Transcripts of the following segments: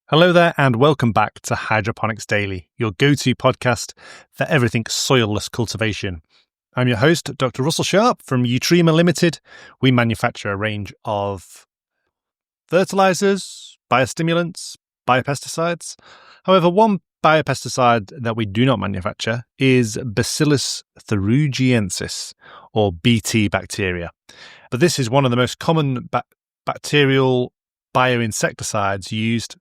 Hello there and welcome back to Hydroponics Daily, your go-to podcast for everything soilless cultivation. I'm your host, Dr. Russell Sharp from Utrema Limited. We manufacture a range of fertilizers, biostimulants, biopesticides. However, one biopesticide that we do not manufacture is Bacillus thuringiensis, or BT bacteria. But this is one of the most common bacterial bioinsecticides used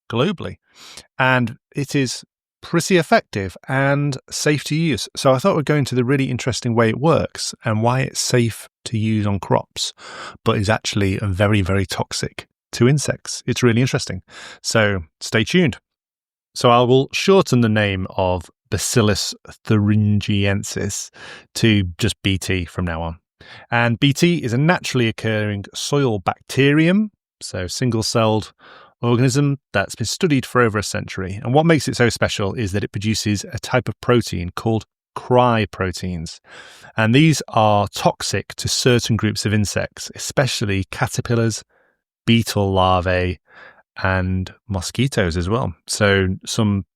globally, and it is pretty effective and safe to use. So I thought we'd go into the really interesting way it works and why it's safe to use on crops, but is actually very, very toxic to insects. It's really interesting. So stay tuned. So I will shorten the name of Bacillus thuringiensis to just BT from now on. And BT is a naturally occurring soil bacterium, so single-celled organism that's been studied for over a century. And what makes it so special is that it produces a type of protein called cryproteins. And these are toxic to certain groups of insects, especially caterpillars, beetle larvae, and mosquitoes as well. So some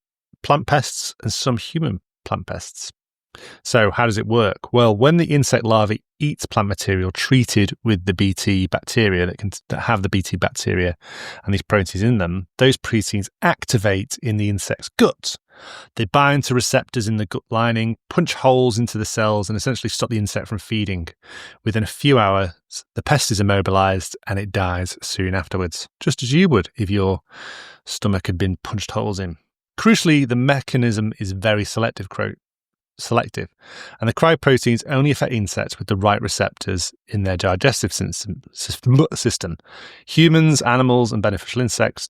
plant pests and some human plant pests. So how does it work? Well, when the insect larvae eats plant material treated with the BT bacteria that have the BT bacteria and these proteins in them, those proteins activate in the insect's gut. They bind to receptors in the gut lining, punch holes into the cells, and essentially stop the insect from feeding. Within a few hours, the pest is immobilized and it dies soon afterwards, just as you would if your stomach had been punched holes in. Crucially, the mechanism is very selective, and the cryproteins only affect insects with the right receptors in their digestive system. Humans, animals, and beneficial insects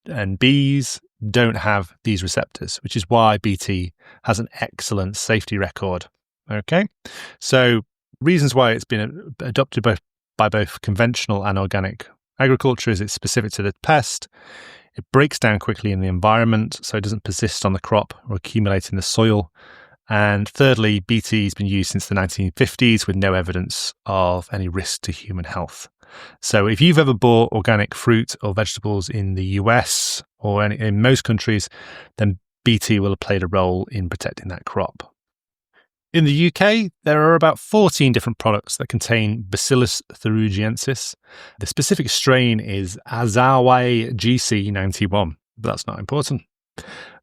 and bees don't have these receptors, which is why BT has an excellent safety record. Okay, so reasons why it's been adopted by both conventional and organic agriculture is it's specific to the pest. It breaks down quickly in the environment, so it doesn't persist on the crop or accumulate in the soil. And thirdly, BT has been used since the 1950s with no evidence of any risk to human health. So if you've ever bought organic fruit or vegetables in the US or in most countries, then BT will have played a role in protecting that crop. In the UK, there are about 14 different products that contain Bacillus thuringiensis. The specific strain is Azawa GC91, but that's not important.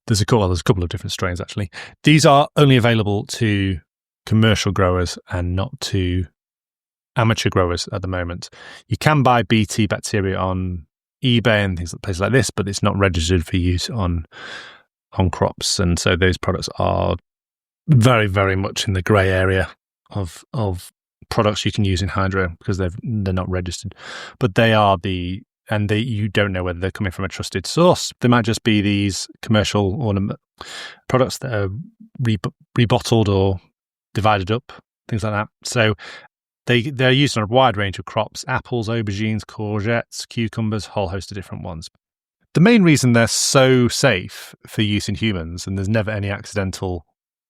There's a couple of different strains, actually. These are only available to commercial growers and not to amateur growers at the moment. You can buy BT bacteria on eBay and places like this, but it's not registered for use on crops. And so those products are very, very much in the grey area of products you can use in hydro because they're not registered. But they are you don't know whether they're coming from a trusted source. They might just be these commercial ornament products that are rebottled or divided up, things like that. So they're used on a wide range of crops: apples, aubergines, courgettes, cucumbers, a whole host of different ones. The main reason they're so safe for use in humans, and there's never any accidental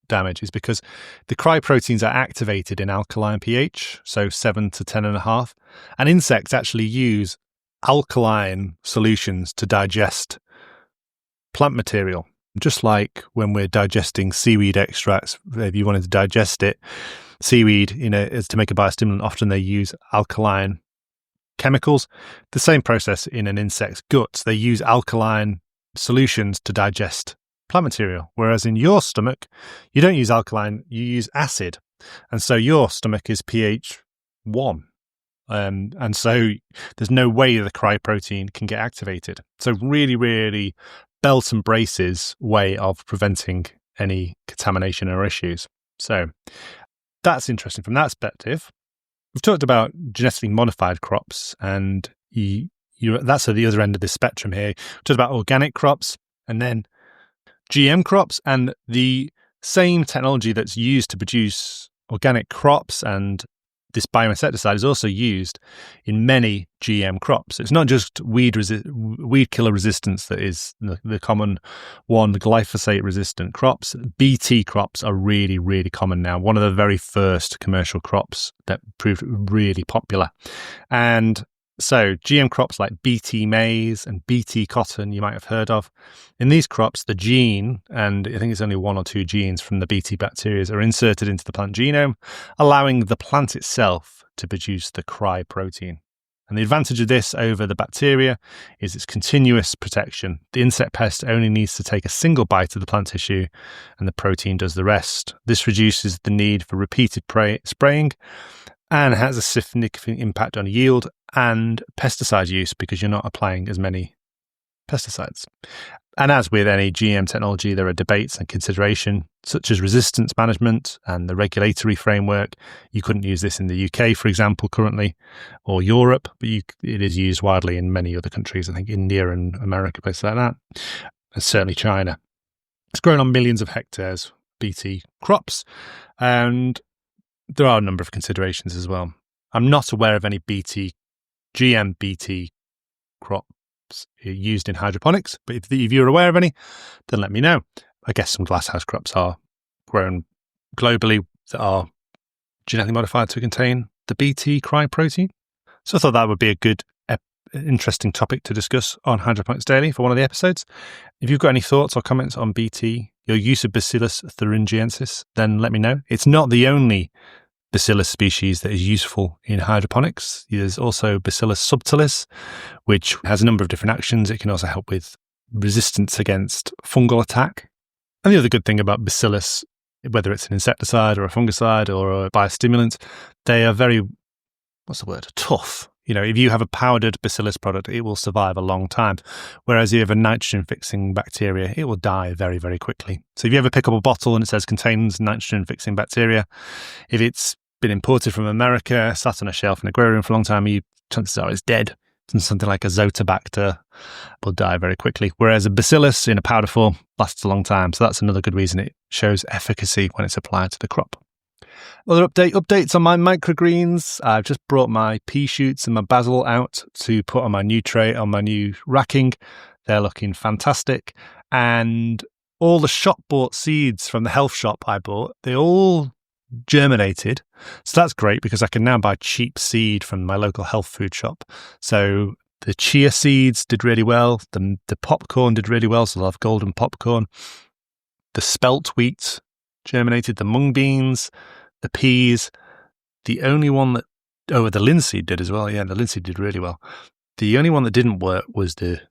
damage, is because the cryproteins are activated in alkaline pH, so 7 to 10.5, and insects actually use alkaline solutions to digest plant material. Just like when we're digesting seaweed extracts, if you wanted to digest it, seaweed, is to make a biostimulant, often they use alkaline chemicals. The same process in an insect's guts. They use alkaline solutions to digest plant material, whereas in your stomach, you don't use alkaline, you use acid. And so your stomach is pH 1. And so there's no way the cryprotein can get activated. So really, really belt and braces way of preventing any contamination or issues. So that's interesting from that perspective. We've talked about genetically modified crops, and that's at the other end of the spectrum here. We've talked about organic crops and then GM crops, and the same technology that's used to produce organic crops and this bioinsecticide is also used in many GM crops. It's not just weed killer resistance that is the common one, the glyphosate resistant crops. BT crops are really, really common now. One of the very first commercial crops that proved really popular. And So GM crops like BT maize and BT cotton you might have heard of. In these crops, the gene, and I think it's only 1 or 2 genes from the BT bacteria, are inserted into the plant genome, allowing the plant itself to produce the cry protein. And the advantage of this over the bacteria is its continuous protection. The insect pest only needs to take a single bite of the plant tissue and the protein does the rest. This reduces the need for repeated spraying and has a significant impact on yield and pesticide use because you're not applying as many pesticides. And as with any GM technology, there are debates and consideration, such as resistance management and the regulatory framework. You couldn't use this in the UK, for example, currently, or Europe, but it is used widely in many other countries. I think India and America, places like that, and certainly China. It's grown on millions of hectares, BT crops, and there are a number of considerations as well. I'm not aware of any GM BT crops used in hydroponics, but if you're aware of any, then let me know. I guess some glasshouse crops are grown globally that are genetically modified to contain the BT cry protein. So I thought that would be a good, interesting topic to discuss on Hydroponics Daily for one of the episodes. If you've got any thoughts or comments on BT, your use of Bacillus thuringiensis, then let me know. It's not the only Bacillus species that is useful in hydroponics. There's also Bacillus subtilis, which has a number of different actions. It can also help with resistance against fungal attack. And the other good thing about Bacillus, whether it's an insecticide or a fungicide or a biostimulant, they are very, tough. If you have a powdered Bacillus product, it will survive a long time. Whereas if you have a nitrogen-fixing bacteria, it will die very, very quickly. So if you ever pick up a bottle and it says contains nitrogen-fixing bacteria, if it's been imported from America, sat on a shelf in a grow room for a long time, chances are it's dead. And something like Azotobacter will die very quickly. Whereas a Bacillus in a powder form lasts a long time. So that's another good reason it shows efficacy when it's applied to the crop. Other updates on my microgreens. I've just brought my pea shoots and my basil out to put on my new tray on my new racking. They're looking fantastic. And all the shop bought seeds from the health shop I bought, they all germinated. So that's great because I can now buy cheap seed from my local health food shop. So the chia seeds did really well. The popcorn did really well. So I'll have golden popcorn. The spelt wheat germinated, the mung beans, the peas. The only one the linseed did as well. Yeah, the linseed did really well. The only one that didn't work was the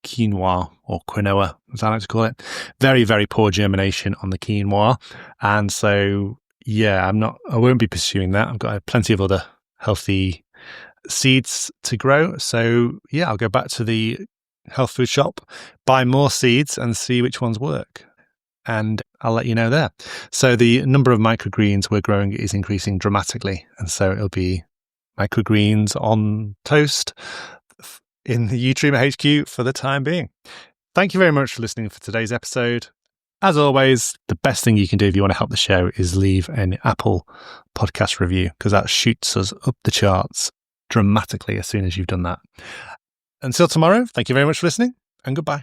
quinoa or quinoa, as I like to call it. Very, very poor germination on the quinoa. And so, yeah, I won't be pursuing that. I've got plenty of other healthy seeds to grow. So, yeah, I'll go back to the health food shop, buy more seeds and see which ones work. And I'll let you know there. So the number of microgreens we're growing is increasing dramatically. And so it'll be microgreens on toast in the Utrema HQ for the time being. Thank you very much for listening for today's episode. As always, the best thing you can do if you want to help the show is leave an Apple podcast review because that shoots us up the charts dramatically as soon as you've done that. Until tomorrow, thank you very much for listening and goodbye.